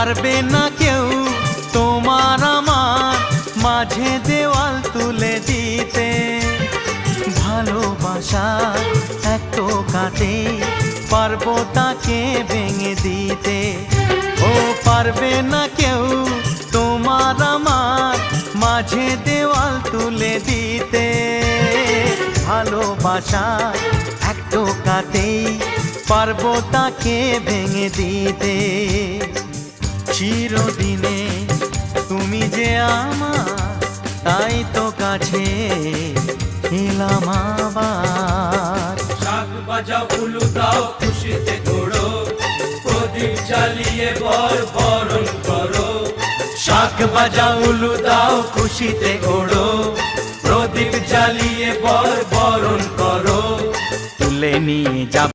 পারবে না কেউ তোমার আমার মাঝে দেওয়াল তুলে দিতে। ভালোবাসা এক টোকাতে পারবো তাকে ভেঙে দিতে। ও পারবে না কেউ তোমার আমার মাঝে দেওয়াল তুলে দিতে। ভালোবাসা এক টোকাতেই পারবো তাকে ভেঙে দিতে। চিরদিনে তুমি যে আমার, তাই তো কাছে এলাম আবার। শাক বাজাও উলু দাও খুশিতে ঘোড়ো, প্রদীপ জ্বালিয়ে বরণ করো। শাক বাজাও উলু দাও খুশিতে ওড়ো, প্রদীপ জ্বালিয়ে বরণ করো। তুলে নিয়ে যাব